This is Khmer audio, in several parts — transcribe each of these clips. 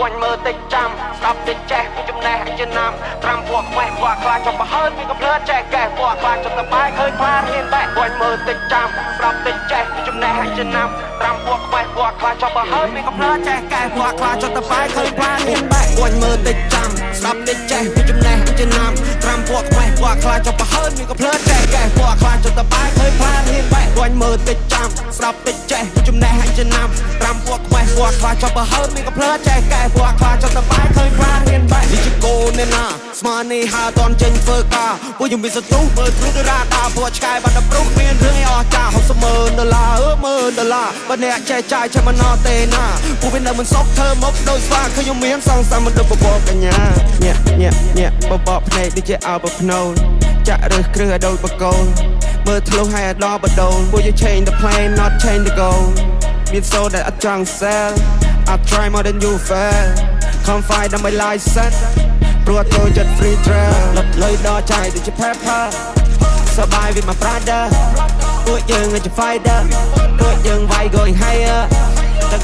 ួញមើលតិចចាំស្ដាប់តិចចេះពីចំណេះជាណាំត្រាំពួកខ្វេះពួកខ្លាចចុះប្រហើនមានកំភ្លើចេះកែពួកខ្លាចចុះតបាយឃើញខ្លាហ៊ានបែកួញមើលតិចចាំស្ដាប់តិចចេះពីចំណេះជាណាំត្រាំពួកខ្វេះពួកខ្លាចចុះប្រហើនមានកំភ្លើចេះកែពួកខ្លាចចុះតបាយឃើញខ្លាហ៊ានបែកួញមើលតិចចាំស្ដាប់តិចចេះពីចំណេះជាណាំត្រាំពួកខ្វេះពួកខ្លាចចុះប្រហើនមានកំភ្លើចេះកែពួកខ្លាចចុះតបាយឃើញខ្លាហ៊ានបែកួញមើលតិចចាំស្ដាប់តិចចេះពីចំណេះជាណាំត្រាំពួកខ្វេះពួកខ្លាចចុះប្រហើនមានកំភ្លើចេះកែពួកខ្លាចចុះតបាយឃើញខ្លាហ៊ានបែកនេះជាគោនេណាស្មាននេះហាតនចេញធ្វើការពួកខ្ញុំមានសន្ទុះមើលទ្រុងរ៉ាដាពួកឆ្កែបាត់ដល់ព្រុសមានរឿងឲ្យអស់ចា$60,000$100,000បើអ្នកចេះចាយចាំមិនអត់ទេណាពួកវានៅមិនសុខធ្វើមកដោយស្វាឃើញខ្ញុំមានសង្សារមិនដឹកបបកញ្ញាញាក់បបកភ្នែកដូចជាអើបភ្នូនចាក់រើសគ្រឹះឲ្យដូចបកូនមើលធ្លុះឲ្យដល់បដូនពួកយើង change the plan not change the goal មានសូដែលអត់ចង់ sell I try more than you fail Come fight ដើម្បី license ព្រោះចូលចិត្ត free trail លុបលុយដល់ចាយដូចជា pepper សបាយវាមក brother ពួកយើងជា fighter ពួកយើងវាយ going higher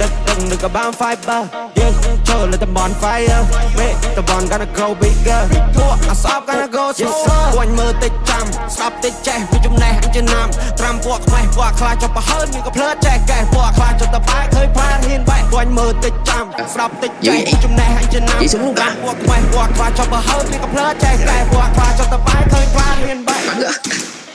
ដឹងនឹងក៏បាន fiber យើងចូលលើតំបន់ fire make the one gonna grow bigger ពួកអាសប gonna go slow ួញមើលតិចចាំស្ដាប់តិចចេះពីចំណេះជាណាំត្រាំពួកខ្វេះពួកខ្លាចចុះប្រហើនមានក៏ភ្លើចេះកែពួកខ្លាចចុះតបាយឃើញខ្លាហ៊ានបែកួញមើលតិចចាំស្ដាប់តិចចេះពីចំណេះជាណាំត្រាំពួកខ្វេះពួកខ្លាចចុះប្រហើនមានក៏ភ្លើចេះកែពួកខ្លាចចុះតបាយឃើញខ្លាហ៊ានបែក